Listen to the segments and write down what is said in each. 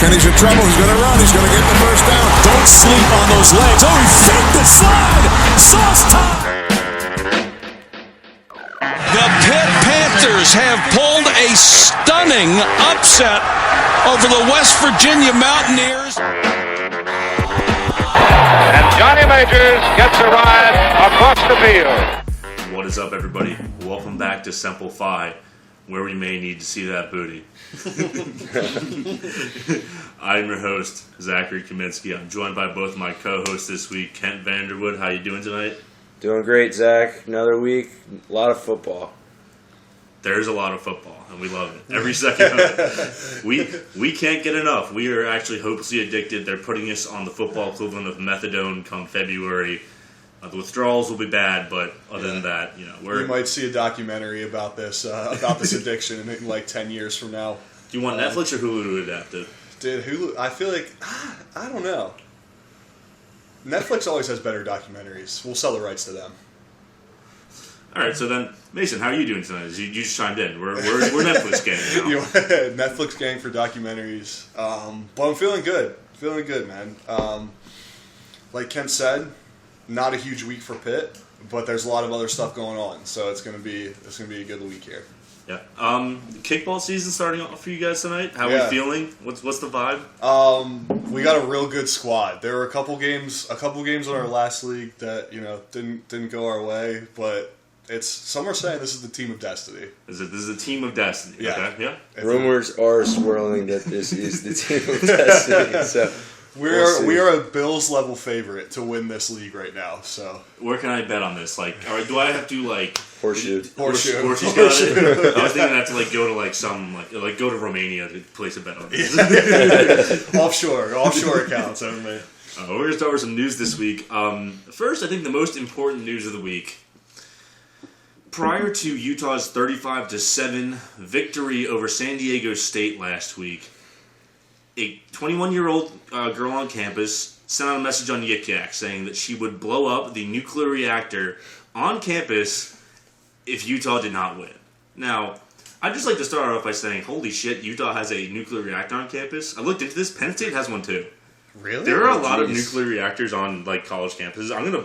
Kenny's in trouble. He's going to run. He's going to get the first down. Don't sleep on those legs. Oh, he faked the slide. Sauce time. The Pitt Panthers have pulled a stunning upset over the West Virginia Mountaineers. And Johnny Majors gets a ride across the field. What is up, everybody? Welcome back to Simplify, where we may need to see that booty. I'm your host, Zachary Kaminsky. I'm joined by both my co-hosts this week, Kent Vanderwood. How you doing tonight? Doing great, Zach. Another week, a lot of football. There's a lot of football, and we love it. Every second of it. We can't get enough. We are actually hopelessly addicted. They're putting us on the football equivalent of methadone come February. The withdrawals will be bad, but other than that, we might see a documentary about this addiction in like 10 years from now. Do you want Netflix or Hulu to adapt it? Dude, Hulu, I feel like, I don't know. Netflix always has better documentaries. We'll sell the rights to them. All right, so then, Mason, how are you doing tonight? You just chimed in. We're Netflix gang now. Netflix gang for documentaries. But I'm feeling good. Feeling good, man. Like Ken said, not a huge week for Pitt, but there's a lot of other stuff going on, so it's gonna be a good week here. Yeah. Kickball season starting off for you guys tonight. How are we feeling? What's the vibe? We got a real good squad. There were a couple games in our last league that didn't go our way, but some are saying this is the team of destiny. This is a team of destiny. Yeah. Okay? Yeah. Rumors are swirling that this is the team of destiny. So. We are a Bills level favorite to win this league right now. So where can I bet on this? Like, all right, do I have to horseshoe? Horseshoe. I was thinking I have to go to some go to Romania to place a bet on this. offshore accounts only. We're gonna start with some news this week. First, I think the most important news of the week. Prior to Utah's 35-7 victory over San Diego State last week, a 21-year-old girl on campus sent out a message on Yik Yak saying that she would blow up the nuclear reactor on campus if Utah did not win. Now, I'd just like to start off by saying, holy shit, Utah has a nuclear reactor on campus. I looked into this. Penn State has one too. Really? There are a lot of nuclear reactors on college campuses. I'm gonna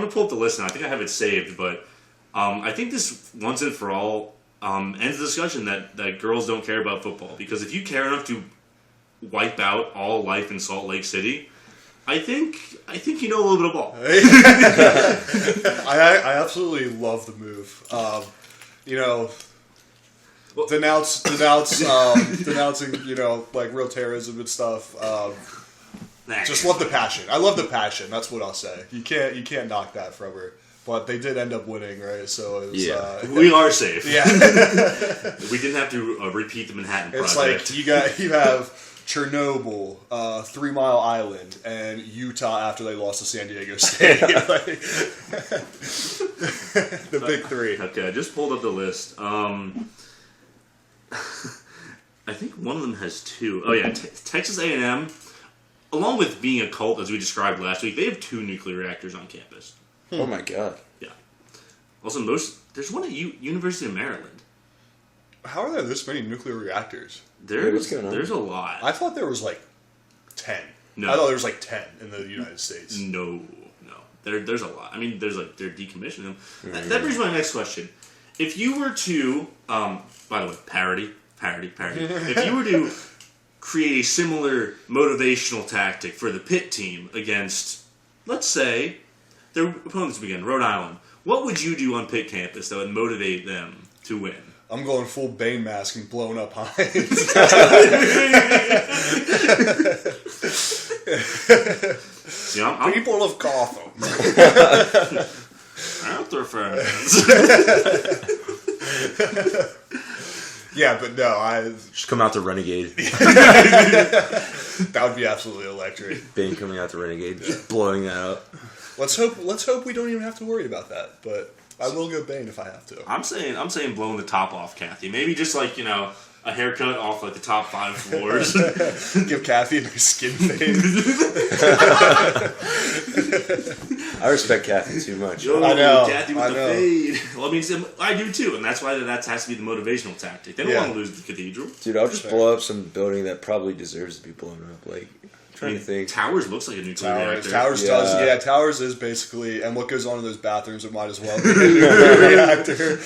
pull up the list, and I think I have it saved, but I think this once and for all ends the discussion that girls don't care about football, because if you care enough to wipe out all life in Salt Lake City, I think you know a little bit of ball. I absolutely love the move. Denouncing real terrorism and stuff. Just love the passion. I love the passion. That's what I'll say. You can't knock that from her. But they did end up winning, right? So it was, we are safe. Yeah, we didn't have to repeat the Manhattan Project. It's like you have Chernobyl, 3 Mile Island, and Utah after they lost to San Diego State. The big three. Okay, I just pulled up the list. I think one of them has 2. Oh yeah, Texas A&M, along with being a cult as we described last week, they have 2 nuclear reactors on campus. Oh my god. Yeah. Also, there's one at University of Maryland. How are there this many nuclear reactors? There's a lot. I thought there was 10. No. I thought there was 10 in the United States. No. There's a lot. I mean, there's they're decommissioning them. That brings me to my next question. If you were to, by the way, parody. If you were to create a similar motivational tactic for the Pitt team against, let's say, their opponents begin, Rhode Island, what would you do on Pitt campus that would motivate them to win? I'm going full Bane mask and blowing up Heinz. People of Gotham. Out there, friends. Yeah, but no, I just come out to Renegade. That would be absolutely electric. Bane coming out to Renegade, just blowing that up. Let's hope we don't even have to worry about that. But I will go Bane if I have to. I'm saying blowing the top off Kathy. Maybe just a haircut off the top 5 floors. Give Kathy a nice skin fade. I respect Kathy too much. Yo, I know, Kathy with I the know. fade. Well, I mean, I do too, and that's why that has to be the motivational tactic. They don't Yeah. want to lose the cathedral. Dude, I'll just blow up some building that probably deserves to be blown up. Like, I'm trying to think. Towers looks like a nuclear reactor. Towers Yeah. does. Yeah, Towers is basically, and what goes on in those bathrooms, it might as well be a nuclear reactor.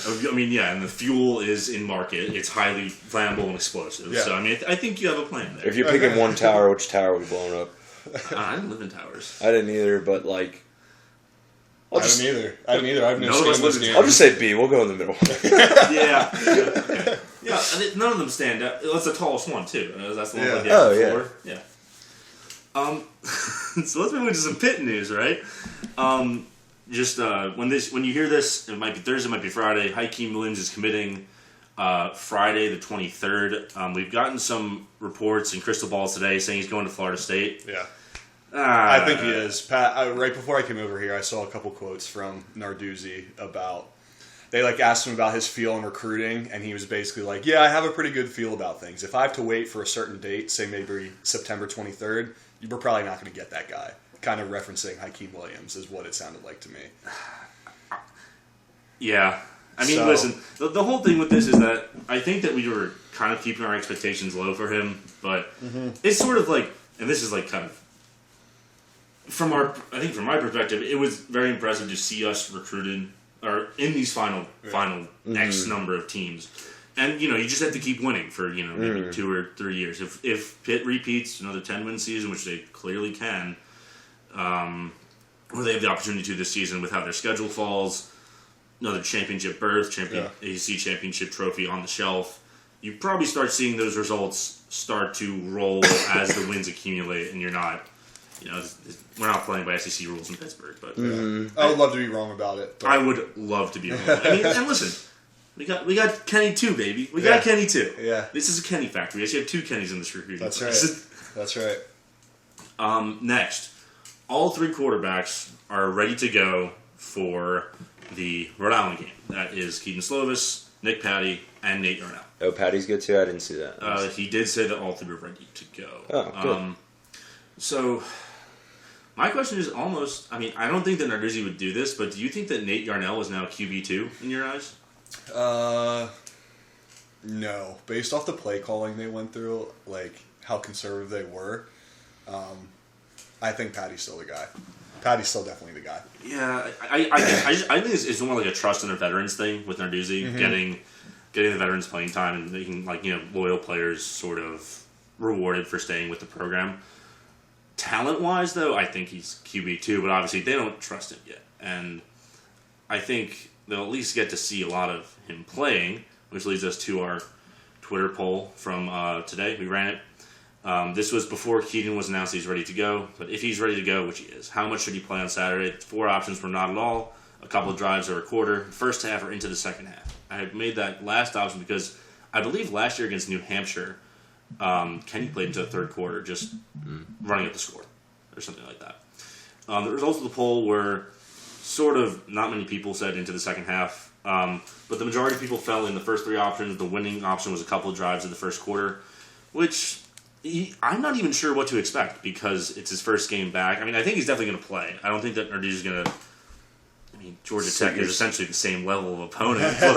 I mean, yeah, and the fuel is in market. It's highly flammable and explosive. Yeah. So, I mean, I think you have a plan there. If you're picking one tower, which tower would be blown up? I didn't live in towers. I didn't either, but like, I didn't either. I've no None of us skin in this lives in game. I'll just say B. We'll go in the middle. Yeah. Okay. Yeah, and none of them stand out. That's the tallest one, too. That's the one with the Oh, extra yeah. floor. Yeah. So let's move into some pit news, right? Just when you hear this, it might be Thursday, it might be Friday. Hakeem Williams is committing Friday the 23rd. We've gotten some reports in Crystal Balls today saying he's going to Florida State. Yeah. I think he is. Pat, right before I came over here, I saw a couple quotes from Narduzzi about, they asked him about his feel in recruiting, and he was basically like, yeah, I have a pretty good feel about things. If I have to wait for a certain date, say maybe September 23rd, we're probably not going to get that guy. Kind of referencing Hakeem Williams is what it sounded like to me. Yeah. I mean, So- listen, the whole thing with this is that I think that we were kind of keeping our expectations low for him, but it's sort of like, and this is like kind of, from my perspective, it was very impressive to see us recruited, or in these final X number of teams. And, you just have to keep winning for, maybe 2 or 3 years. If Pitt repeats another 10-win season, which they clearly can, or they have the opportunity to this season with how their schedule falls, another championship berth, ACC championship trophy on the shelf, you probably start seeing those results start to roll as the wins accumulate, and you're not, we're not playing by SEC rules in Pittsburgh, but I would love to be wrong about it. But I would love to be wrong. I mean, and listen, we got Kenny too, baby. We got Kenny too. Yeah. This is a Kenny factory. We actually have 2 Kennys in this recruiting That's class. right. That's right. Next, all 3 quarterbacks are ready to go for the Rhode Island game. That is Keaton Slovis, Nick Patty, and Nate Yarnell. Oh, Patty's good too. I didn't see that. He did say that all 3 were ready to go. Oh, good. So, my question is almost, I mean, I don't think that Narduzzi would do this, but do you think that Nate Yarnell is now QB2 in your eyes? No. Based off the play calling they went through, how conservative they were, I think Patty's still the guy. Patty's still definitely the guy. Yeah, I think it's more like a trust in a veterans thing with Narduzzi, getting the veterans playing time and making loyal players sort of rewarded for staying with the program. Talent wise, though, I think he's QB2, but obviously they don't trust him yet, and I think they'll at least get to see a lot of him playing, which leads us to our Twitter poll from today. We ran it. This was before Keaton was announced he's ready to go, but if he's ready to go, which he is, how much should he play on Saturday? 4 options were not at all, a couple of drives or a quarter, first half or into the second half. I made that last option because I believe last year against New Hampshire, Kenny played into the third quarter, just running up the score or something like that. The results of the poll were sort of, not many people said into the second half, but the majority of people fell in the first 3 options. The winning option was a couple of drives in the first quarter, which I'm not even sure what to expect because it's his first game back. I mean, I think he's definitely going to play. I don't think that Narduzzi's going to. I mean, Georgia Tech is essentially the same level of opponent, but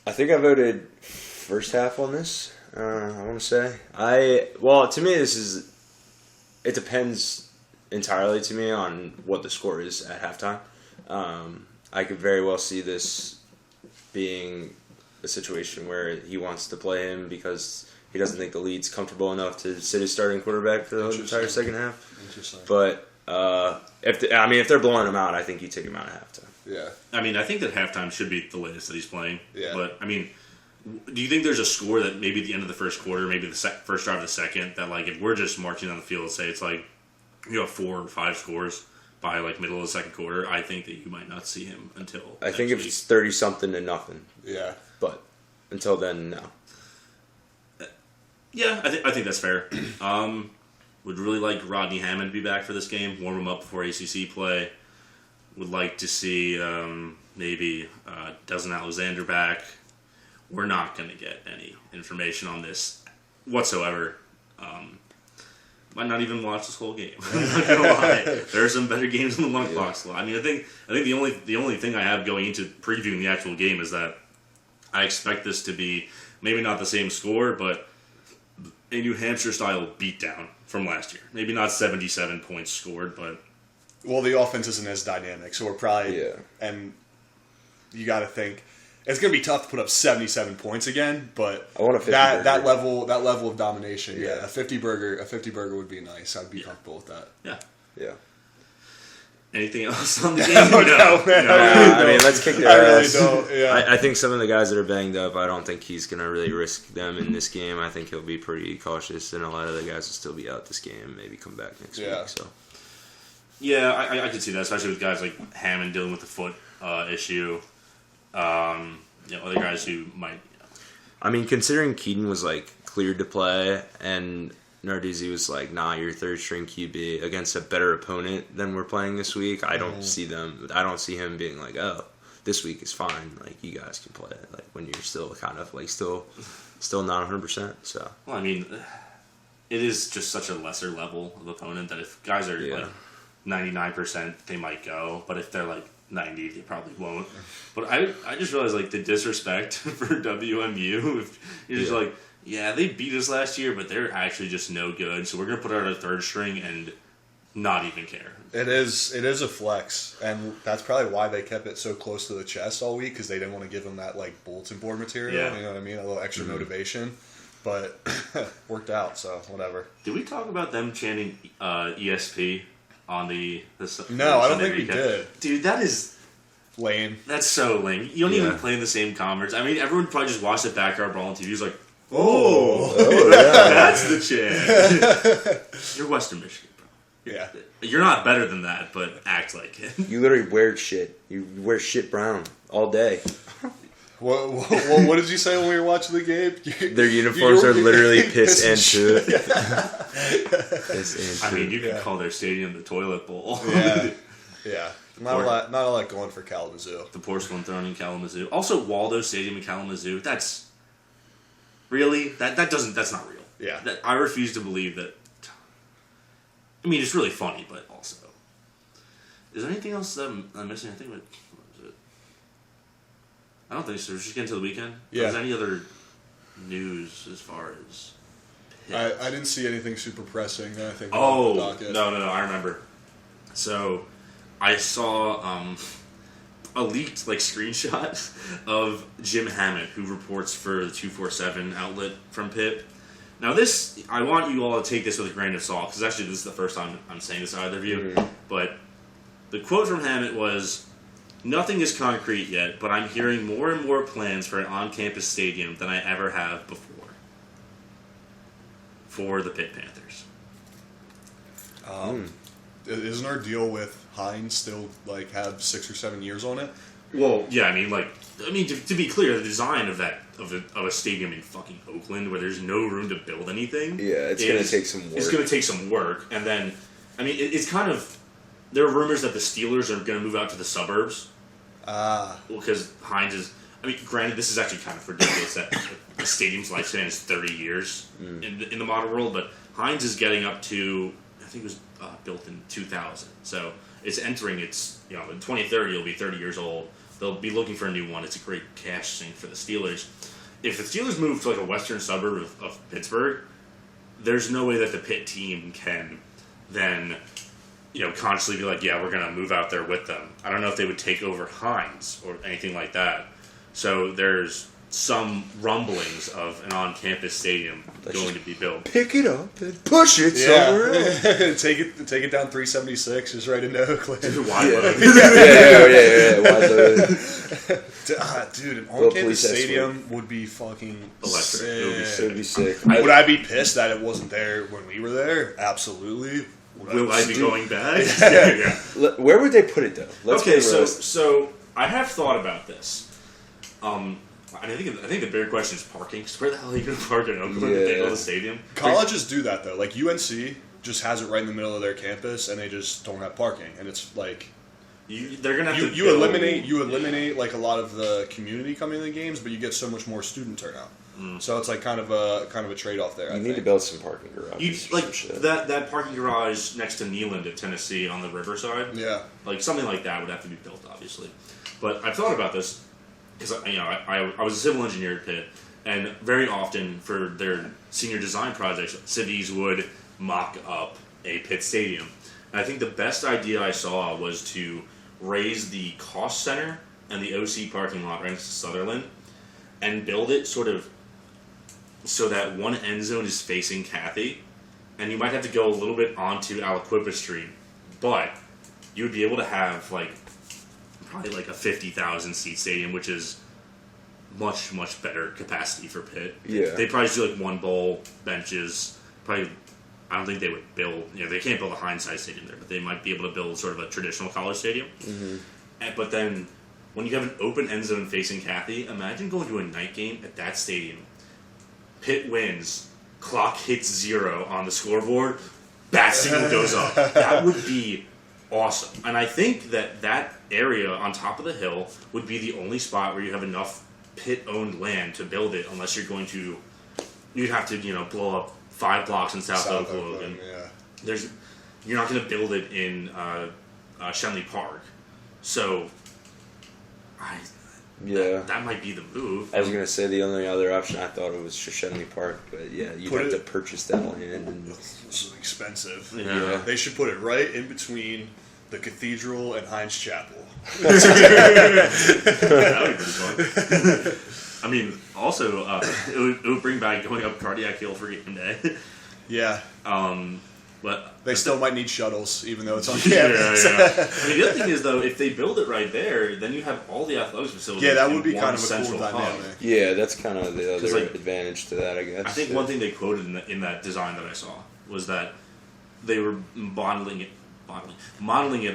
I think I voted first half on this. I want to say to me it depends entirely to me on what the score is at halftime. I could very well see this being a situation where he wants to play him because he doesn't think the lead's comfortable enough to sit his starting quarterback for the entire second half. Interesting. But if they're blowing him out, I think you take him out at halftime. Yeah. I mean, I think that halftime should be the latest that he's playing. Yeah. But, I mean, do you think there's a score that maybe at the end of the first quarter, maybe the first drive of the second, that, if we're just marching on the field, say it's 4 or 5 scores by, middle of the second quarter, I think that you might not see him until I think if it's 30-something to nothing. Yeah. But until then, no. Yeah, I think that's fair. Would really like Rodney Hammond to be back for this game, warm him up before ACC play. Would like to see maybe Dozen Alexander back. We're not going to get any information on this whatsoever. Might not even watch this whole game. I'm not gonna lie. There are some better games on the 1 o'clock slot. I mean, I think the only thing I have going into previewing the actual game is that I expect this to be maybe not the same score, but a New Hampshire style beatdown from last year. Maybe not 77 points scored, but Well, the offense isn't as dynamic, so we're probably Yeah. and you got to think it's going to be tough to put up 77 points again. But I want a 50 that burger. level of domination. Yeah, Yeah. a 50 burger would be nice. I'd be comfortable with that. yeah. Yeah. Anything else on the game? No, man. I mean, let's kick their I really ass. don't. Yeah. I think some of the guys that are banged up, I don't think he's going to really risk them in this game. I think he'll be pretty cautious, and a lot of the guys will still be out this game, maybe come back next Yeah. week. So Yeah, I could see that, especially with guys like Hammond dealing with the foot issue. Other guys who might. I mean, considering Keaton was like cleared to play, and Narduzzi was like, "Nah, you're third string QB against a better opponent than we're playing this week." I don't see them. I don't see him being like, "Oh, this week is fine. Like you guys can play it." Like when you're still kind of like still not 100%. So Well, I mean, it is just such a lesser level of opponent that if guys are Yeah. like 99%, they might go. But if they're like 90, they probably won't. But I just realized like the disrespect for WMU. If you're just Yeah. like, yeah, they beat us last year, but they're actually just no good. So we're gonna put out a third string and not even care. It is a flex, and that's probably why they kept it so close to the chest all week because they didn't want to give them that like bulletin board material. Yeah. You know what I mean? A little extra motivation, but worked out. So whatever. Did we talk about them chanting ESP on the No, I don't Sunday think we recap? did. Dude, Lane. that's so lame. You don't Yeah. even play in the same conference. I mean, everyone probably just watched the backyard brawl on TV. He's like, oh that's the chant. You're Western Michigan, bro. Yeah. You're not better than that, but act like it. you literally wear shit. You wear shit brown all day. What did you say when we were watching the game? Their uniforms are literally piss piss into and it. Piss I into mean, it. you could Yeah. call their stadium the toilet bowl. Yeah. Yeah. Not Or- a lot going for Kalamazoo. The porcelain throne in Kalamazoo. Also, Waldo Stadium in Kalamazoo. That's really that's not real. Yeah. I refuse to believe that. I mean, it's really funny, but also, is there anything else that I'm missing? I think what was it? I don't think so. We're just getting to the weekend. Yeah. Is there any other news as far as? I didn't see anything super pressing that I think. Oh on the docket. no! I remember. So, I saw a leaked like screenshot of Jim Hammett, who reports for the 247 outlet from Pitt. Now, this I want you all to take this with a grain of salt because actually this is the first time I'm saying this to either of you. But the quote from Hammett was, "Nothing is concrete yet, but I'm hearing more and more plans for an on-campus stadium than I ever have before for the Pitt Panthers." Isn't our deal with Hines still like have 6 or 7 years on it? Well, yeah, I mean, to be clear, the design of a stadium in fucking Oakland where there's no room to build anything. Yeah, it's going to take some work. It's going to take some work, and then, I mean, it's kind of. There are rumors that the Steelers are going to move out to the suburbs. Because Hines is. I mean, granted, this is actually kind of ridiculous that the stadium's lifespan is 30 years in the modern world, but Hines is getting up to. I think it was built in 2000, so it's entering its. In 2030, it'll be 30 years old. They'll be looking for a new one. It's a great cash sink for the Steelers. If the Steelers move to like a western suburb of Pittsburgh, there's no way that the Pitt team can then, consciously be like, yeah, we're going to move out there with them. I don't know if they would take over Hines or anything like that. So there's some rumblings of an on-campus stadium going to be built. Pick it up and push it somewhere else. take it down 376 just right into Oakland. Wide load. Yeah. Why the- Dude, an Well, on-campus police escort. stadium would be fucking Electric. It would be sick. It would be sick. Would I be pissed that it wasn't there when we were there? Absolutely. Will I be going back? Yeah. Where would they put it, though? Let's Okay, be realistic. so I have thought about this. I think the bigger question is parking. 'Cause where the hell are you going to park in Oakland if they Yeah. build a stadium? Colleges do that though. Like UNC just has it right in the middle of their campus, and they just don't have parking. And it's like They're going to have you to build- eliminate like a lot of the community coming to the games, but you get so much more student turnout. So it's like kind of a trade off there. You I need think. to build some parking garages. You or some like shit. that parking garage next to Neyland at Tennessee on the riverside. Yeah. Like something like that would have to be built, obviously. But I've thought about this because I was a civil engineer at Pitt, and very often for their senior design projects, cities would mock up a Pitt stadium. And I think the best idea I saw was to raise the cost center and the OC parking lot right next to Sutherland, and build it sort of so that one end zone is facing Cathy, and you might have to go a little bit onto Aliquippa Street, but you would be able to have probably like a 50,000 seat stadium, which is much better capacity for Pitt. Yeah. They probably just do like one bowl, benches. Probably, I don't think they would build. They can't build a Heinz-size stadium there, but they might be able to build sort of a traditional college stadium. Mm-hmm. But then, when you have an open end zone facing Cathy, imagine going to a night game at that stadium. Pitt wins, clock hits 0 on the scoreboard, bat signal goes up. That would be awesome. And I think that area on top of the hill would be the only spot where you have enough Pitt-owned land to build it, unless you're going to, you'd have to, blow up 5 blocks in South Oakland. Yeah. You're not going to build it in Shenley Park. So, that might be the move. I was gonna say the only other option I thought it was Shenley Park, but yeah, you'd have to purchase that land. And This is expensive. Yeah. They should put it right in between the cathedral and Heinz Chapel. That would be fun. I mean, also, it would bring back going up Cardiac Hill for game day. Yeah. But They still might need shuttles, even though it's on yeah. campus. I mean, the other thing is, though, if they build it right there, then you have all the athletics facilities. Yeah, that in would be one kind of a central cool hub. dynamic. yeah, that's kind of the other 'Cause, advantage to that, I guess. I think one thing they quoted in that design that I saw was that they were modeling it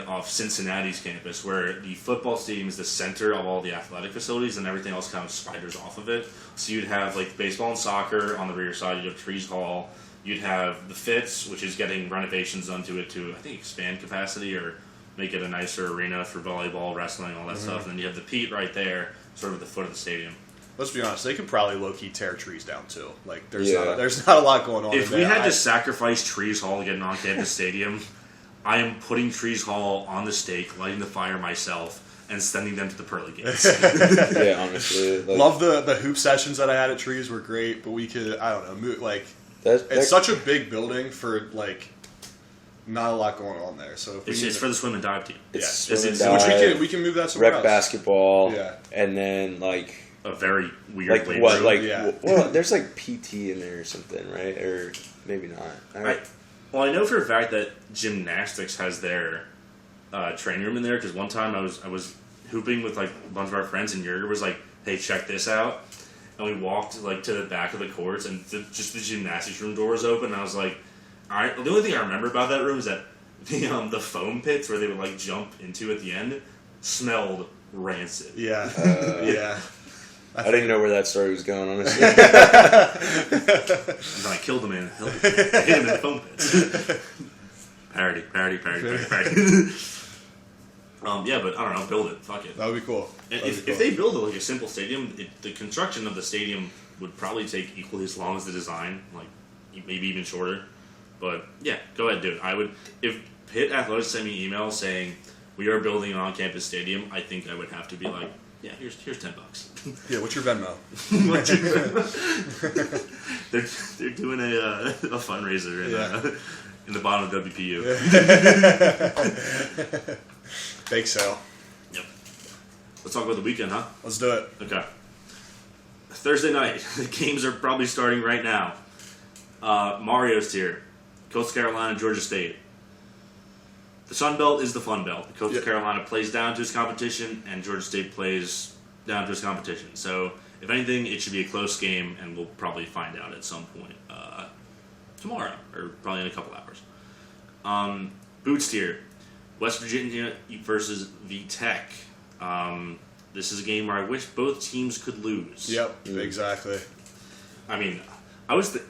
off Cincinnati's campus, where the football stadium is the center of all the athletic facilities, and everything else kind of spiders off of it. So you'd have like baseball and soccer on the rear side. You'd have Trees Hall. You'd have the Fitz, which is getting renovations done to it to, I think, expand capacity or make it a nicer arena for volleyball, wrestling, all that stuff. And then you have the Pete right there, sort of at the foot of the stadium. Let's be honest, they could probably low-key tear trees down, too. Like, there's Yeah. there's not a lot going on If in we there. had to sacrifice Trees Hall to get an on-campus stadium, I am putting Trees Hall on the stake, lighting the fire myself, and sending them to the pearly gates. Yeah, honestly, like, Love the hoop sessions that I had at Trees were great, but we could, I don't know, it's such a big building for, not a lot going on there. So if It's for the swim and dive team. It's yeah. swim and Which dive, we can move that somewhere rec else. basketball, Yeah. and then A very weird weight what, room. Yeah. well, there's PT in there or something, right? Or maybe not. I know for a fact that gymnastics has their training room in there, because one time I was hooping with a bunch of our friends, and Jurger was like, "Hey, check this out," and we walked to the back of the courts, and just the gymnastics room door was open, and I was like, "All right." The only thing I remember about that room is that the foam pits where they would jump into at the end smelled rancid. Yeah. Yeah. I didn't know where that story was going, honestly. And then I killed him I hit him in the foam pits. Parody. Yeah, but I don't know. Build it. Fuck it. That would be cool. If they build a simple stadium, the construction of the stadium would probably take equally as long as the design, maybe even shorter. But yeah, go ahead, do it. I would, if Pitt Athletics sent me an email saying we are building an on-campus stadium, I think I would have to be like, yeah, here's $10. Yeah, what's your Venmo? They're doing a fundraiser in the bottom of WPU. Bake sale. Yep. Let's talk about the weekend, huh? Let's do it. Okay. Thursday night. The games are probably starting right now. Mario's here. Coastal Carolina, Georgia State. The Sun Belt is the fun belt. Coastal Carolina plays down to its competition, and Georgia State plays down to its competition. So, if anything, it should be a close game, and we'll probably find out at some point tomorrow, or probably in a couple hours. Boots here. West Virginia versus VTech. This is a game where I wish both teams could lose. Yep, exactly. I mean,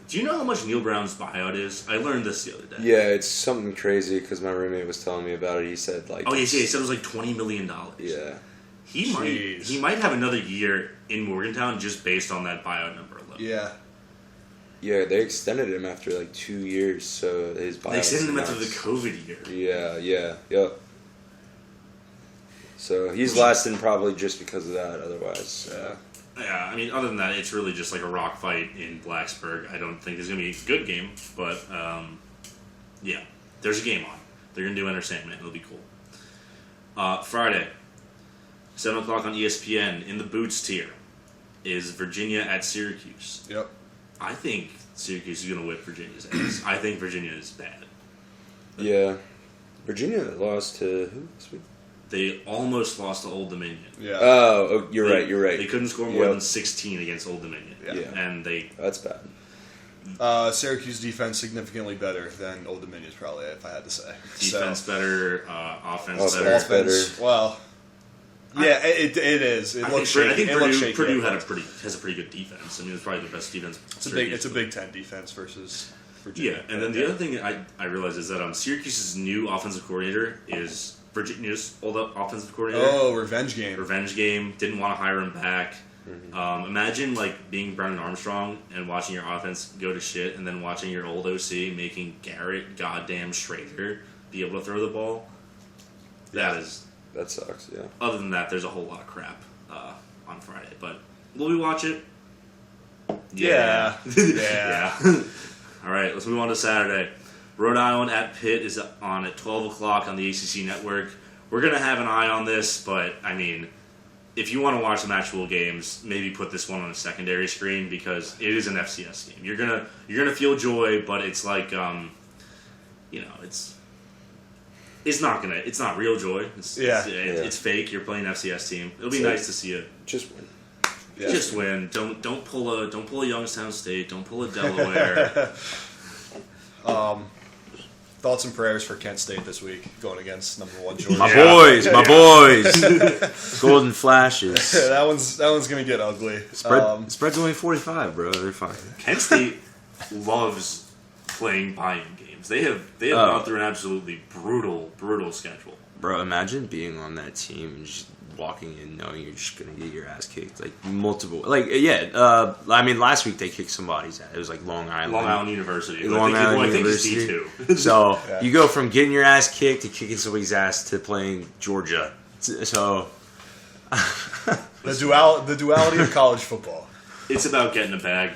do you know how much Neil Brown's buyout is? I learned this the other day. Yeah, it's something crazy because my roommate was telling me about it. He said he said it was $20 million. Yeah. He might have another year in Morgantown just based on that buyout number alone. Yeah. Yeah, they extended him after like 2 years, so his buyout. They extended him after the announced. COVID year. Yep. So he's lasting probably just because of that. Otherwise, Yeah, I mean, other than that, it's really just like a rock fight in Blacksburg. I don't think there's going to be a good game, but yeah, there's a game on. They're going to do Enter Sandman. It'll be cool. Friday, 7 o'clock on ESPN, in the Boots tier, is Virginia at Syracuse. Yep. I think Syracuse is going to whip Virginia's ass. I think Virginia is bad. yeah. Virginia lost to who this week? They almost lost to Old Dominion. Yeah. Oh, you're right. They couldn't score more Yep. than 16 against Old Dominion. Yeah. And they... That's bad. Syracuse defense significantly better than Old Dominion's probably, if I had to say. Defense better, offense Offense better. better. Well, yeah, it is. It I looks think, shaky. I It looks think shaky Purdue at has first. a pretty good defense. I mean, it's probably the best defense. It's a Big Ten defense versus Virginia. Yeah, and then the other thing I realized is that Syracuse's new offensive coordinator is Virginia's old offensive coordinator. Oh, revenge game. Revenge game. Didn't want to hire him back. Mm-hmm. Imagine like being Brennan Armstrong and watching your offense go to shit, and then watching your old OC making Garrett goddamn Schrader be able to throw the ball. That sucks. Yeah. Other than that, there's a whole lot of crap on Friday. But will we watch it? Yeah. Yeah. All right, let's move on to Saturday. Rhode Island at Pitt is on at 12 o'clock on the ACC network. We're going to have an eye on this, but, I mean, if you want to watch some actual games, maybe put this one on a secondary screen because it is an FCS game. You're gonna feel joy, but it's like, it's not real joy. It's fake. You're playing an FCS team. It'll be nice to see it. Just win. Yeah. Just win. Don't pull a Youngstown State. Don't pull a Delaware. Thoughts and prayers for Kent State this week, going against number 1 Georgia. My boys. Golden Flashes. that one's gonna get ugly. Spread's only 45, bro. They're fine. Kent State loves playing buy-in games. They have gone through an absolutely brutal schedule. Bro, imagine being on that team and just walking in knowing you're just gonna get your ass kicked, like multiple. I mean, last week they kicked somebody's ass. It was like Long Island University. Long Island University. D2. So you go from getting your ass kicked to kicking somebody's ass to playing Georgia. So the duality of college football. It's about getting a bag.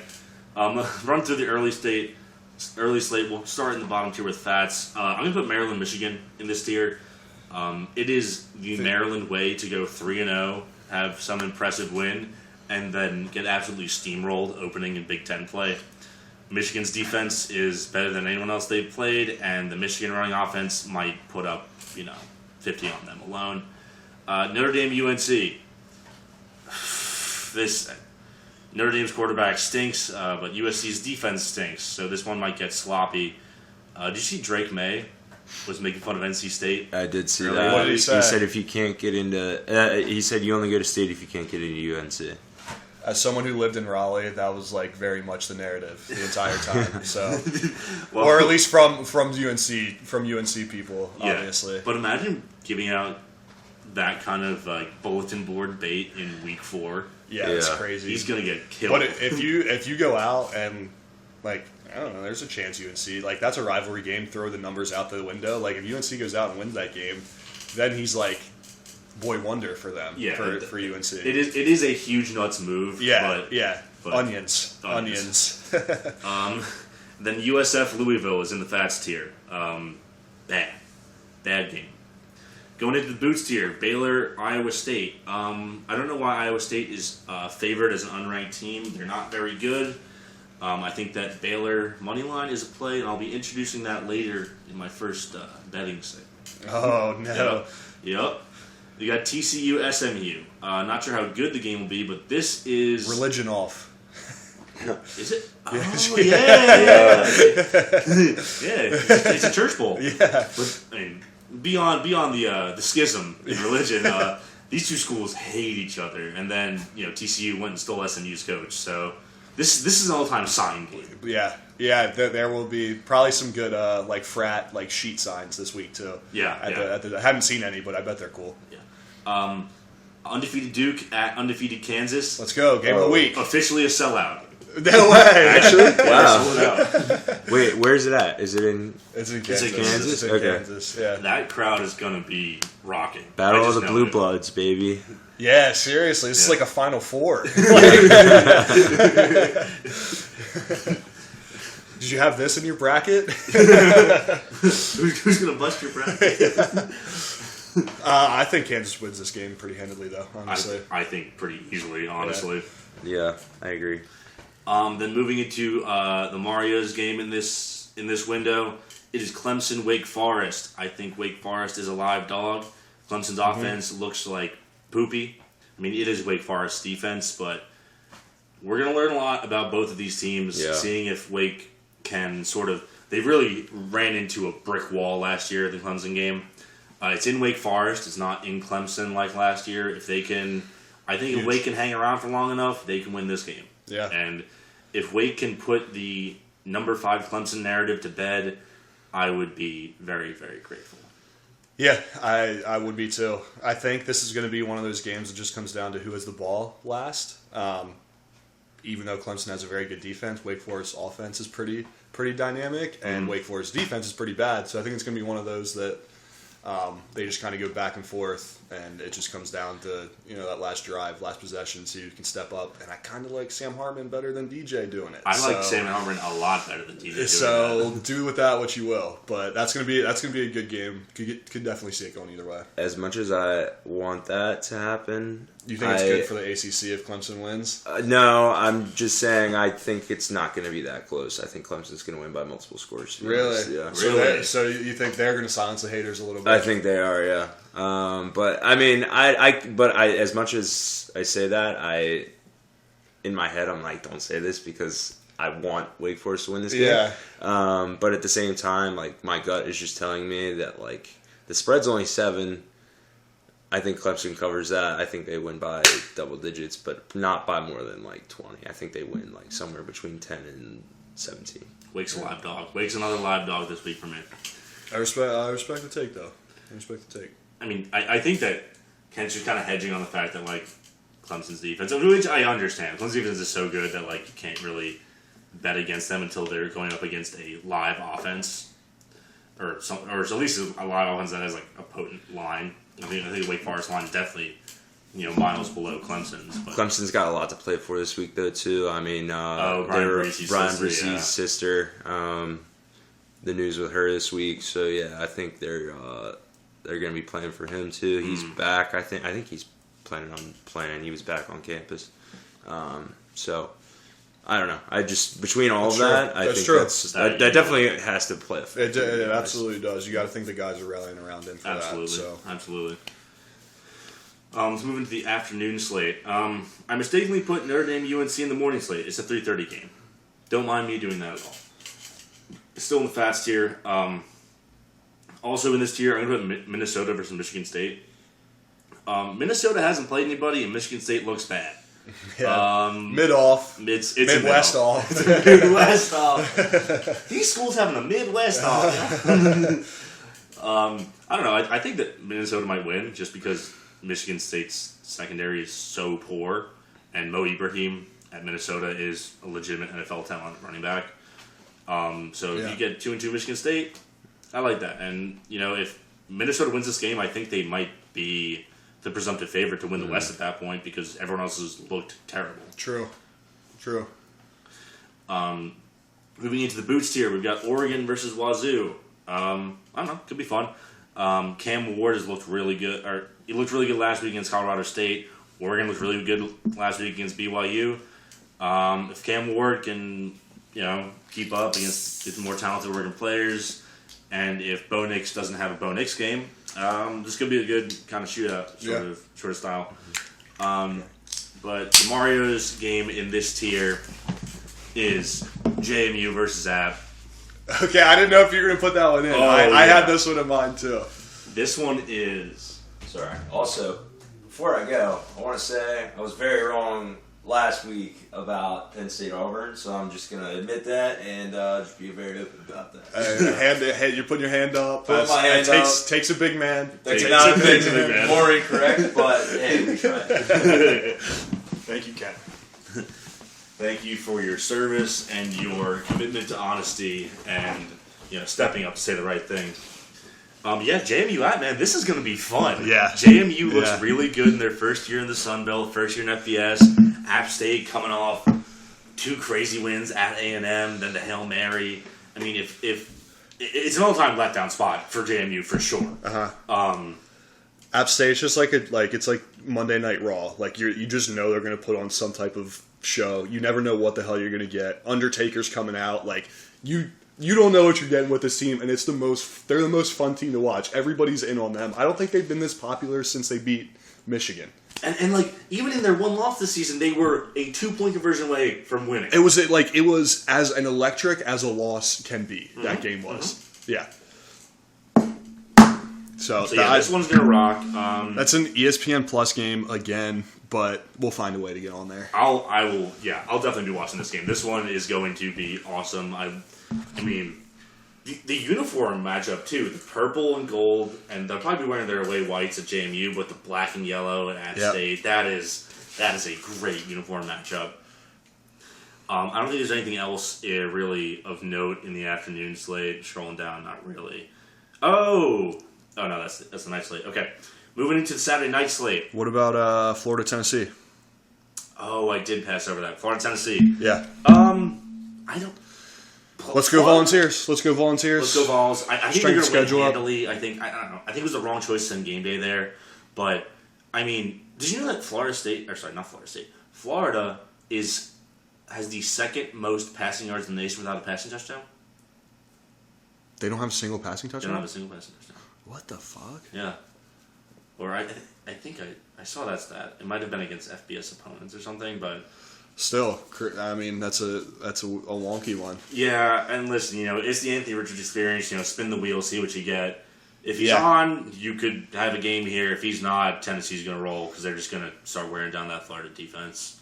Run through the early slate. We'll start in the bottom tier with Fats. I'm going to put Maryland, Michigan in this tier. It is the Maryland way to go 3-0, have some impressive win, and then get absolutely steamrolled opening in Big Ten play. Michigan's defense is better than anyone else they've played, and the Michigan running offense might put up, 50 on them alone. Notre Dame, UNC. Notre Dame's quarterback stinks, but USC's defense stinks, so this one might get sloppy. Did you see Drake May was making fun of NC State? I did see Really? that. What did he say? He said if you can't get into, he said you only go to state if you can't get into UNC. As someone who lived in Raleigh, that was like very much the narrative the entire time. So, Well, or at least from UNC people, obviously. But imagine giving out that kind of bulletin board bait in week 4. Yeah, it's Yeah. crazy. He's gonna get killed. But if you go out and like, I don't know, there's a chance UNC, like, that's a rivalry game, throw the numbers out the window. Like, if UNC goes out and wins that game, then he's like boy wonder for them, for UNC. It is a huge nuts move. Yeah, but onions. Then USF Louisville is in the Fats tier. Bad game. Going into the Boots tier, Baylor, Iowa State. I don't know why Iowa State is favored as an unranked team. They're not very good. I think that Baylor moneyline is a play, and I'll be introducing that later in my first betting segment. Oh, no. Yep. You got TCU, SMU. Not sure how good the game will be, but this is... Religion off. Is it? Oh, yeah. It's a church bowl. Yeah. But, I mean, beyond the schism in religion, these two schools hate each other, and then TCU went and stole SMU's coach. So this is an all-time sign game. Yeah. There will be probably some good frat sheet signs this week too. Yeah. I haven't seen any, but I bet they're cool. Yeah. Undefeated Duke at undefeated Kansas. Let's go, game of the week. Officially a sellout. No way. Actually? Sold Wow. it out. Wait, where's it at? Is it in It's in It's Kansas. in Kansas? It's in Okay. Kansas. Yeah. That crowd is gonna be rocking. Battle I of just the know Blue it. Bloods, baby? Yeah, seriously, this is Yeah. like a Final Four. Did you have this in your bracket? Who's gonna bust your bracket? I think Kansas wins this game pretty handily, though. Honestly, I think pretty easily, honestly. Yeah, I agree. Then moving into the Mario's game in this window, it is Clemson Wake Forest. I think Wake Forest is a live dog. Clemson's offense looks like poopy. I mean, it is Wake Forest's defense, but we're going to learn a lot about both of these teams, Yeah. seeing if Wake can sort of... They really ran into a brick wall last year at the Clemson game. It's in Wake Forest. It's not in Clemson like last year. If they can... I think if Wake can hang around for long enough, they can win this game. Yeah. And if Wake can put the number 5 Clemson narrative to bed, I would be very, very grateful. yeah, I would be too. I think this is going to be one of those games that just comes down to who has the ball last. Even though Clemson has a very good defense, Wake Forest's offense is pretty dynamic, and Wake Forest's defense is pretty bad. So I think it's going to be one of those that they just kind of go back and forth, and it just comes down to that last drive, last possession, so you can step up. And I kind of like Sam Hartman better than DJ doing it. I like Sam Hartman a lot better than DJ doing So that. do with that what you will, but that's gonna be a good game. Could definitely see it going either way. As much as I want that to happen, You think it's good for the ACC if Clemson wins? No, I'm just saying I think it's not going to be that close. I think Clemson's going to win by multiple scores. to be honest. Yeah. Really? So you think they're going to silence the haters a little bit? I think they are, yeah. But I mean, but as much as I say that, in my head, I'm like, don't say this because I want Wake Forest to win this game. Yeah. But at the same time, like my gut is just telling me that like the spread's only 7. I think Clemson covers that. I think they win by double digits, but not by more than like 20. I think they win like somewhere between 10 and 17. Wake's a live dog. Wake's another live dog this week for me. I respect the take though. I respect the take. I mean, I think that Kent's just kind of hedging on the fact that, like, Clemson's defense, which I understand. Clemson's defense is so good that, like, you can't really bet against them until they're going up against a live offense. Or at least a live offense that has, like, a potent line. I think the Wake Forest line is definitely, miles below Clemson's. But Clemson's got a lot to play for this week, though, too. I mean, Brian Bresci's sister, sister. The news with her this week. So, yeah, I think they're going to be playing for him, too. He's back. I think he's planning on playing. He was back on campus. So, I don't know. I just, between all of that, I think that definitely has to play. It absolutely does. You got to think the guys are rallying around him for absolutely. that. So. Absolutely. Let's move into the afternoon slate. I mistakenly put Notre Dame UNC in the morning slate. It's a 3:30 game. Don't mind me doing that at all. Still in the fast tier. Also in this tier, I'm going to put Minnesota versus Michigan State. Minnesota hasn't played anybody, and Michigan State looks bad. Yeah. It's Midwest off. Midwest off. These schools having a Midwest off. I don't know. I think that Minnesota might win just because Michigan State's secondary is so poor, and Mo Ibrahim at Minnesota is a legitimate NFL talent running back. So if you get 2-2 Michigan State, I like that. And if Minnesota wins this game, I think they might be the presumptive favorite to win the West at that point because everyone else has looked terrible. True. Moving into the boots tier, we've got Oregon versus Wazoo. I don't know, could be fun. Cam Ward has looked really good, or he looked really good last week against Colorado State. Oregon looked really good last week against BYU. If Cam Ward can, keep up against the more talented Oregon players, and if Bo Nix doesn't have a Bo Nix game, this could be a good kind of shootout sort of style. But the Mario's game in this tier is JMU versus App. Okay, I didn't know if you were going to put that one in. I had this one in mind too. This one is... Sorry. Also, before I go, I want to say I was very wrong last week about Penn State Auburn, so I'm just going to admit that and just be very open about that. You're putting your hand up. Put my hand up. Takes a big man. That's Takes not a big man. more incorrect, but hey, we tried. Thank you, Ken. Thank you for your service and your commitment to honesty and stepping up to say the right thing. JMU man, this is going to be fun. Yeah. JMU looks Yeah. really good in their first year in the Sun Belt, first year in FBS. App State coming off 2 crazy wins at A&M, then the Hail Mary. I mean, if it's an all-time letdown spot for JMU for sure. App State, it's just it's like Monday Night Raw. Like you just know they're going to put on some type of show. You never know what the hell you're going to get. Undertaker's coming out. Like you don't know what you're getting with this team, and they're the most fun team to watch. Everybody's in on them. I don't think they've been this popular since they beat Michigan. And even in their one loss this season, they were a 2-point conversion away from winning. It was as an electric as a loss can be. That game was. Yeah. So this one's gonna rock. That's an ESPN Plus game again, but we'll find a way to get on there. I'll definitely be watching this game. This one is going to be awesome. I mean, the uniform matchup too, the purple and gold, and they'll probably be wearing their away whites at JMU, but the black and yellow at App State. That is a great uniform matchup. I don't think there's anything else really of note in the afternoon slate. Scrolling down, not really. Oh no, that's a nice slate. Okay, moving into the Saturday night slate. What about Florida, Tennessee? Oh, I did pass over that. Florida, Tennessee. Yeah. I don't. Let's go Volunteers. Let's go Vols. I think they're going to win schedule up. handily. I don't know. I think it was the wrong choice to send game day there. But, I mean, did you know that Florida has the second most passing yards in the nation without a passing touchdown? They don't have a single passing They touchdown? don't have a single passing touchdown. What the fuck? Yeah. Or I think I saw that stat. It might have been against FBS opponents or something, but... Still, I mean, that's a wonky one. Yeah, and listen, it's the Anthony Richards experience. Spin the wheel, see what you get. If he's on, you could have a game here. If he's not, Tennessee's going to roll because they're just going to start wearing down that Florida defense.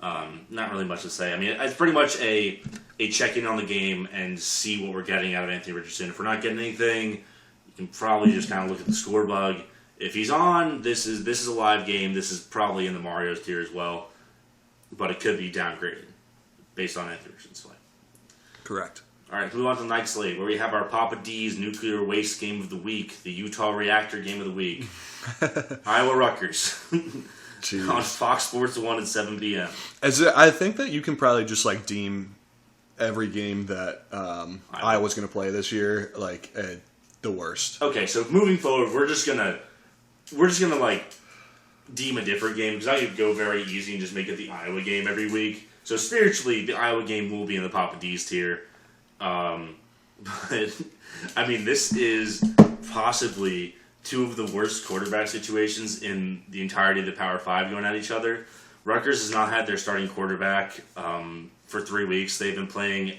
Not really much to say. I mean, it's pretty much a check-in on the game and see what we're getting out of Anthony Richardson. If we're not getting anything, you can probably just kind of look at the score bug. If he's on, this is a live game. This is probably in the Mario's tier as well. But it could be downgraded based on Anthony Richardson's play. Correct. All right, move on to the night slate, where we have our Papa D's Nuclear Waste Game of the Week, the Utah Reactor Game of the Week, Iowa Rutgers, on Fox Sports 1 at 7 p.m. I think that you can probably just deem every game that Iowa's going to play this year the worst. Okay, so moving forward, we're just gonna deem a different game because I could go very easy and just make it the Iowa game every week. So spiritually, the Iowa game will be in the Papa D's tier. But I mean, this is possibly 2 of the worst quarterback situations in the entirety of the Power 5 going at each other. Rutgers has not had their starting quarterback for 3 weeks. They've been playing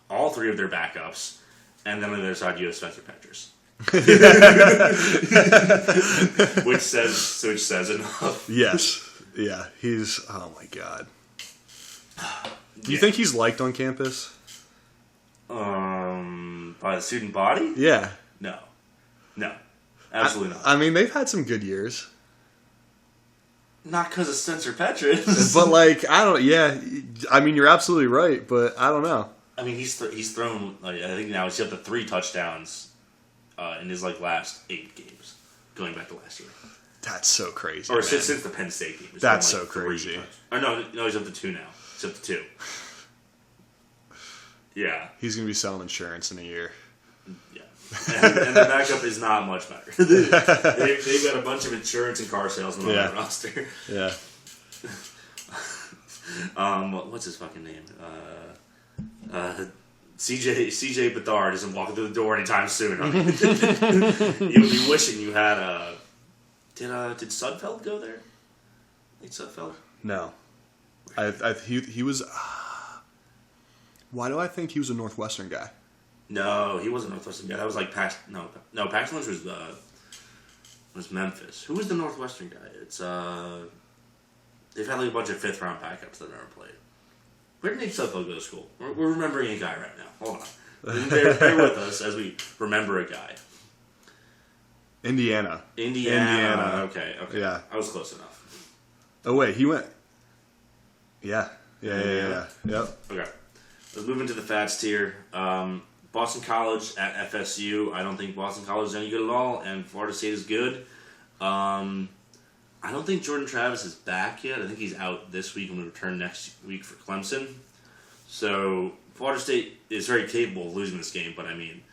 all 3 of their backups, and then on the other side you have Spencer Petras. which says enough. Yes. Yeah. He's... Oh, my God. Do you think he's liked on campus? By the student body? Yeah. No. Absolutely not. I mean, they've had some good years. Not because of Spencer Petras. But, I don't... Yeah. I mean, you're absolutely right, but I don't know. I mean, he's thrown... I think now he's up to 3 touchdowns in his last 8 games, going back to last year. That's so crazy. Or since the Penn State game. That's so crazy. No, he's up to 2 now. He's up to 2. Yeah. He's going to be selling insurance in a year. Yeah. And the backup is not much better. They've got a bunch of insurance and car salesmen on their roster. Yeah. What's his fucking name? CJ Bedard isn't walking through the door anytime soon. I mean, you would be wishing you had Did Sudfeld go there? Nate Sudfeld? No. He was... why do I think he was a Northwestern guy? No, he wasn't a Northwestern guy. That was Paxton Lynch was Memphis. Who was the Northwestern guy? It's they've had a bunch of 5th round backups that never played. Where did Nate Sudfeld go to school? We're remembering a guy right now. Hold on. Bear with us as we remember a guy. Indiana. Okay. Yeah. I was close enough. Oh, wait, he went... Yeah. Yeah. Yep. Okay. Let's move into the Fats tier. Boston College at FSU. I don't think Boston College is any good at all, and Florida State is good. I don't think Jordan Travis is back yet. I think he's out this week and will return next week for Clemson. So Florida State is very capable of losing this game, but I mean,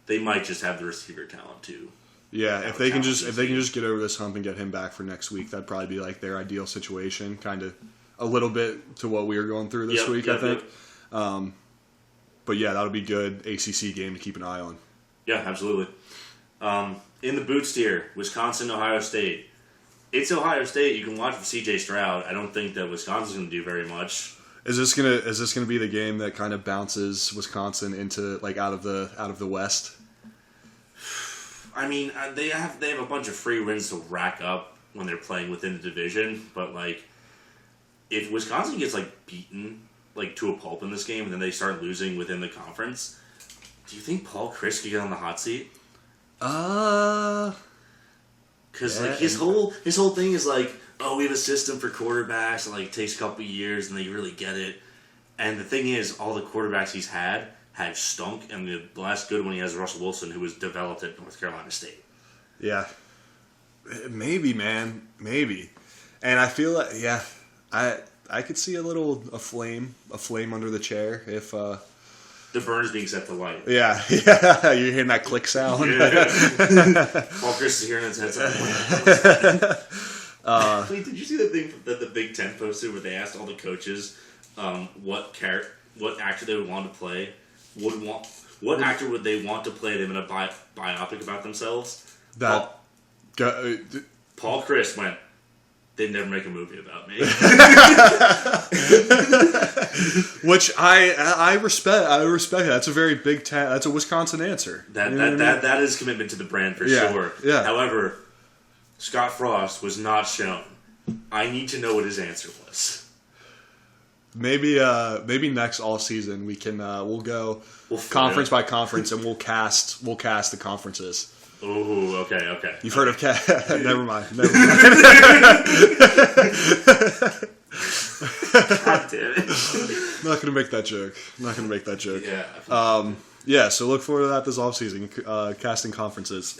they might just have the receiver talent too. Yeah, if they can just get over this hump and get him back for next week, that'd probably be like their ideal situation, kind of a little bit to what we were going through this week, I think. But yeah, that'll be good ACC game to keep an eye on. Yeah, absolutely. In the Boots tier, Wisconsin, Ohio State. It's Ohio State. You can watch for C.J. Stroud. I don't think that Wisconsin's going to do very much. Is this gonna be the game that kind of bounces Wisconsin into like out of the West? I mean, they have a bunch of free wins to rack up when they're playing within the division, but like if Wisconsin gets like beaten like to a pulp in this game and then they start losing within the conference, do you think Paul Chryst could get on the hot seat? Because like his whole thing is like, oh, we have a system for quarterbacks and like it takes a couple of years and they really get it. And the thing is, all the quarterbacks he's had have stunk, and the last good one he has is Russell Wilson, who was developed at North Carolina State. Yeah, maybe, man, maybe. And I feel like, yeah, I could see a flame under the chair if the burn is being set to light. Yeah, you're hearing that click sound. Yeah. Paul Chryst is hearing his headset. Wait, did you see the thing that the Big Ten posted where they asked all the coaches what actor they would want to play? What actor would they want to play them in a biopic about themselves? Paul Chryst went, they'd never make a movie about me. Which I respect. That's a very Big Ten. That's a Wisconsin answer. That is commitment to the brand for sure. Yeah. However, Scott Frost was not shown. I need to know what his answer was. Maybe next all season we'll go conference by conference and we'll cast the conferences. Ooh, okay. You've heard of never mind. God damn it. Not gonna make that joke. Yeah. Yeah, so look forward to that this offseason, casting conferences.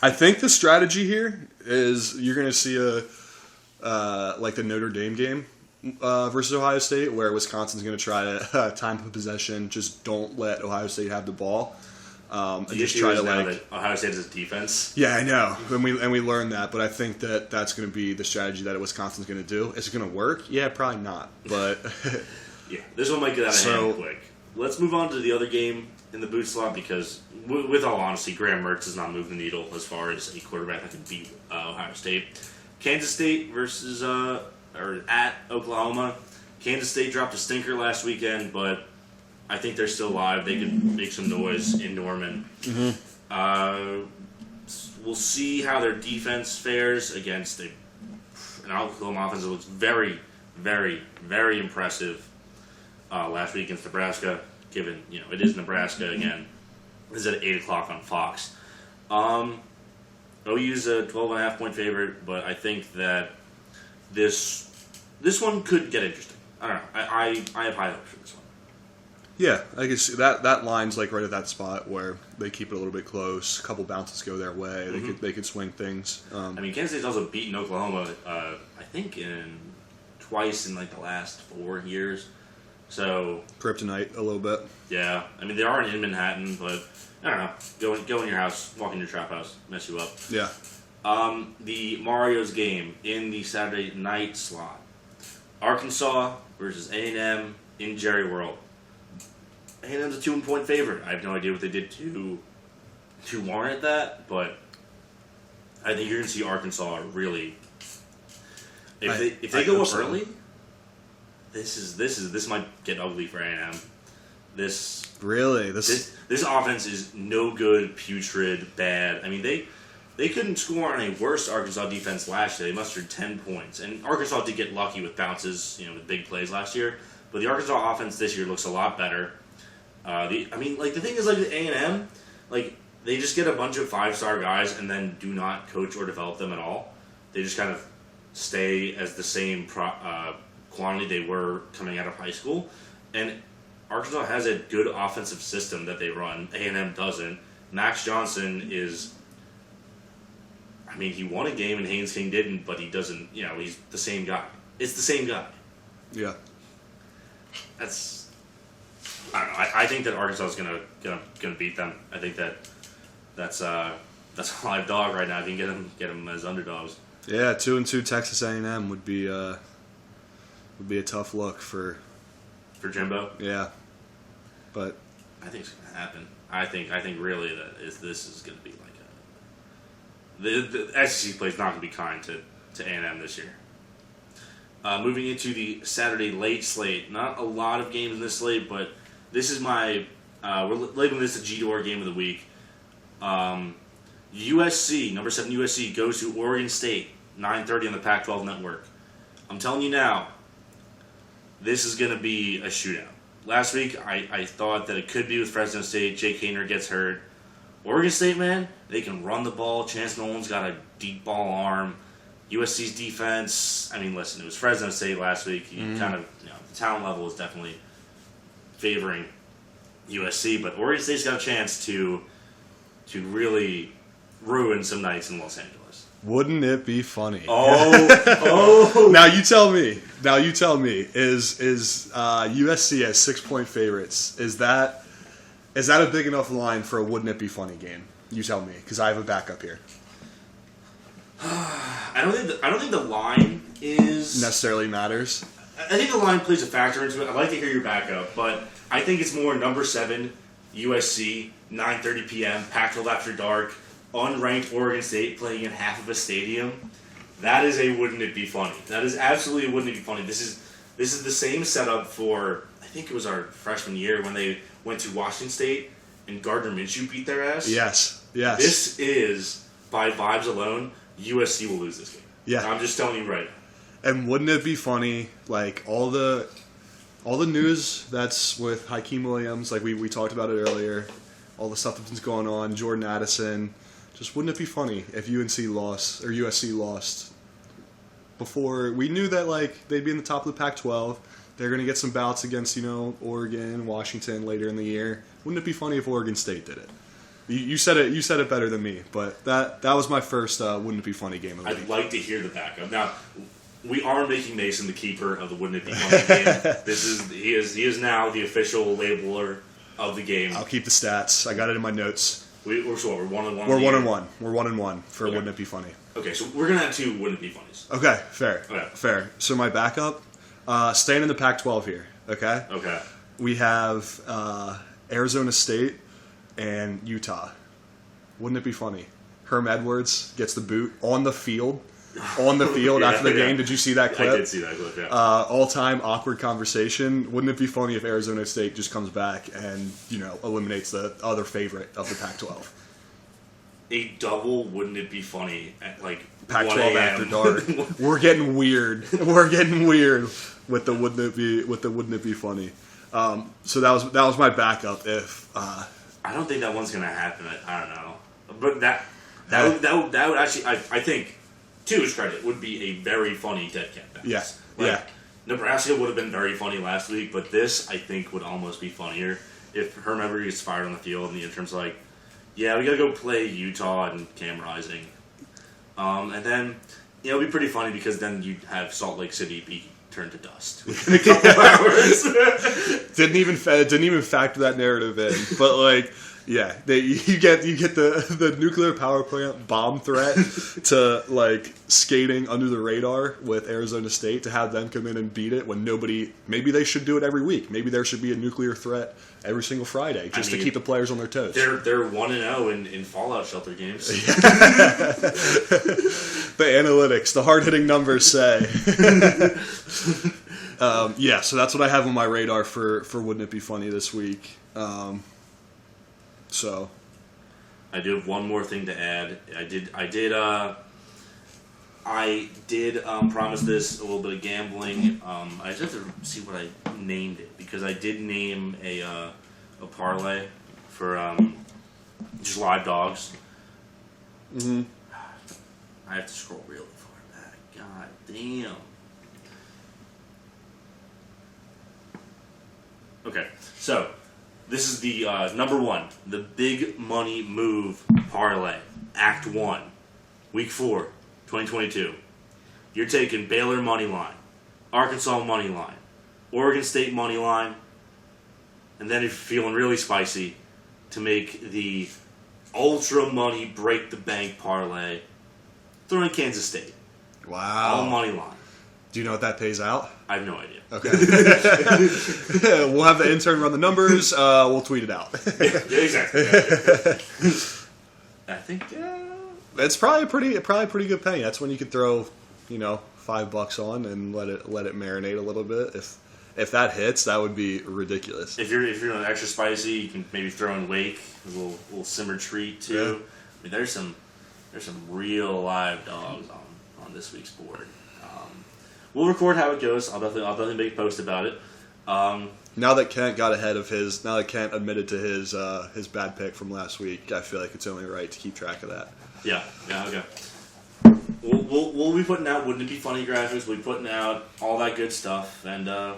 I think the strategy here is you're going to see like the Notre Dame game versus Ohio State, where Wisconsin's going to try to time of possession, just don't let Ohio State have the ball. And just try to that Ohio State has a defense. Yeah, I know, and we learned that, but I think that's going to be the strategy that Wisconsin's going to do. Is it going to work? Yeah, probably not, but yeah, this one might get out of hand quick. Let's move on to the other game in the boot slot because, with all honesty, Graham Mertz does not move the needle as far as a quarterback that can beat Ohio State. Kansas State versus at Oklahoma. Kansas State dropped a stinker last weekend, but I think they're still alive. They could make some noise in Norman. Mm-hmm. We'll see how their defense fares against an Oklahoma offense that looks very, very, very impressive last week against Nebraska. Given it is Nebraska again. This is at 8 o'clock on Fox. OU's a 12.5 point favorite, but I think that this one could get interesting. I don't know. I have high hopes for this one. yeah, I can see that line's like right at that spot where they keep it a little bit close. A couple bounces go their way. Mm-hmm. They could swing things. I mean, Kansas State's also beaten Oklahoma. I think twice in like the last 4 years. So Kryptonite a little bit. Yeah, I mean they are in Manhattan, but I don't know. Go in your house, walk in your trap house, mess you up. Yeah. The Mario's game in the Saturday night slot. Arkansas versus A&M in Jerry World. A&M's a 2-point favorite. I have no idea what they did to warrant that, but I think you're going to see Arkansas really. If they go up early, this might get ugly for A&M. This offense is no good, putrid, bad. I mean they couldn't score on a worse Arkansas defense last year. They mustered 10 points, and Arkansas did get lucky with bounces, with big plays last year. But the Arkansas offense this year looks a lot better. The thing is, like with A&M, like they just get a bunch of 5-star guys and then do not coach or develop them at all. They just kind of stay as the same quantity they were coming out of high school. And Arkansas has a good offensive system that they run. A&M doesn't. Max Johnson is... I mean, he won a game and Haynes King didn't, but he doesn't... he's the same guy. It's the same guy. Yeah. That's... I don't know. I think that Arkansas is gonna beat them. I think that's a live dog right now. If you can get them as underdogs. Yeah, 2-2 Texas A&M would be a tough look for Jimbo. Yeah, but I think it's gonna happen. I think really this is gonna be like the SEC play is not gonna be kind to A&M this year. Moving into the Saturday late slate, not a lot of games in this slate, but this is my we're labeling this the G-Door game of the week. USC, number 7 USC, goes to Oregon State, 9:30 on the Pac-12 network. I'm telling you now, this is going to be a shootout. Last week, I thought that it could be with Fresno State. Jake Haener gets hurt. Oregon State, man, they can run the ball. Chance Nolan's got a deep ball arm. USC's defense, I mean, listen, it was Fresno State last week. You kind of, the talent level is definitely favoring USC, but Oregon State's got a chance to really ruin some nights in Los Angeles. Wouldn't it be funny? Oh. Now you tell me. Is USC as 6-point favorites? Is that a big enough line for a wouldn't it be funny game? You tell me, because I have a backup here. I don't think the line is Necessarily matters. I think the line plays a factor into it. I'd like to hear your backup, but I think it's more number 7 USC, 9:30 p.m. Pac-12 after dark. Unranked Oregon State playing in half of a stadium. That is a wouldn't it be funny. That is absolutely a wouldn't it be funny. This is the same setup for, I think it was our freshman year when they went to Washington State and Gardner Minshew beat their ass. Yes. This is, by vibes alone, USC will lose this game. Yeah. I'm just telling you right now. And wouldn't it be funny, like all the news that's with Hakeem Williams, like we talked about it earlier, all the stuff that's been going on, Jordan Addison. Just wouldn't it be funny if UNC lost or USC lost before we knew that like they'd be in the top of the Pac-12? They're going to get some bouts against Oregon, Washington later in the year. Wouldn't it be funny if Oregon State did it? You said it. You said it better than me. But that was my first wouldn't it be funny game of the week. I'd like to hear the backup. Now we are making Mason the keeper of the wouldn't it be funny game. He is now the official labeler of the game. I'll keep the stats. I got it in my notes. We're 1-1. We're 1-1. We're 1-1 for wouldn't it be funny. Okay, so we're gonna have 2 wouldn't it be funnies. Okay, fair. Okay. Fair. So my backup, staying in the Pac-12 here. Okay. Okay. We have Arizona State and Utah. Wouldn't it be funny? Herm Edwards gets the boot on the field. After the game. Did you see that clip? I did see that clip, yeah. All-time awkward conversation. Wouldn't it be funny if Arizona State just comes back and, eliminates the other favorite of the Pac-12? A double wouldn't it be funny at like Pac-12 after dark. We're getting weird. With the wouldn't it be funny. So that was my backup. If I don't think that one's gonna happen. I don't know, but that would actually I think, to his credit, would be a very funny dead cat bounce. Yes. Nebraska would have been very funny last week, but this I think would almost be funnier if Herm Edwards gets fired on the field and the interim's like, yeah, we gotta go play Utah and Cam Rising, and then it'll be pretty funny because then you'd have Salt Lake City be turned to dust within a couple hours. Didn't even factor that narrative in, but like. Yeah, you get the nuclear power plant bomb threat to like skating under the radar with Arizona State to have them come in and beat it when maybe they should do it every week. Maybe there should be a nuclear threat every single Friday just to keep the players on their toes. They're 1-0 in Fallout Shelter games. The analytics, the hard-hitting numbers say. So that's what I have on my radar for Wouldn't It Be Funny this week. So, I do have one more thing to add. I did promise this a little bit of gambling. I just have to see what I named it because I did name a parlay for just live dogs. Mm-hmm. I have to scroll really far back. God damn. Okay, so this is the number one, the big money move parlay, Act 1, Week 4, 2022. You're taking Baylor money line, Arkansas money line, Oregon State money line, and then if you're feeling really spicy, to make the ultra money break the bank parlay, throw in Kansas State. Wow. All money line. Do you know what that pays out? I have no idea. Okay. We'll have the intern run the numbers. We'll tweet it out. Yeah, exactly. I think It's probably a pretty good penny. That's when you could throw, $5 on and let it marinate a little bit. If that hits, that would be ridiculous. if you're doing extra spicy, you can maybe throw in Wake, a little simmer treat too. Yeah. I mean, there's some real live dogs on this week's board. We'll record how it goes. I'll definitely make a post about it. Now that Kent admitted to his bad pick from last week, I feel like it's only right to keep track of that. Yeah, okay. We'll be putting out Wouldn't It Be Funny graphics. We'll be putting out all that good stuff, and I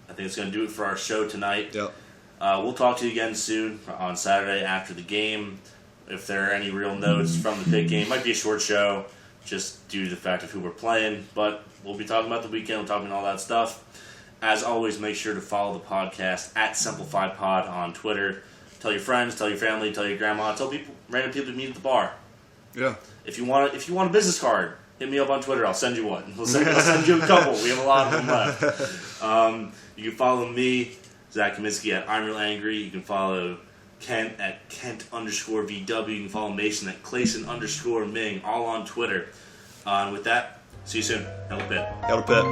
think it's going to do it for our show tonight. Yep. We'll talk to you again soon on Saturday after the game. If there are any real notes from the big game, might be a short show, just due to the fact of who we're playing. But we'll be talking about the weekend. We'll talking all that stuff. As always, make sure to follow the podcast at SimplifiedPod on Twitter. Tell your friends, tell your family, tell your grandma, tell random people to meet at the bar. Yeah. If you want a business card, hit me up on Twitter. I'll send you one. I'll send you a couple. We have a lot of them left. You can follow me, Zach Kaminsky, at I'm Real Angry. You can follow Kent at Kent_VW. You can follow Mason at Clayson_Ming, all on Twitter. And with that, see you soon. Hell Pit. Hell Pit.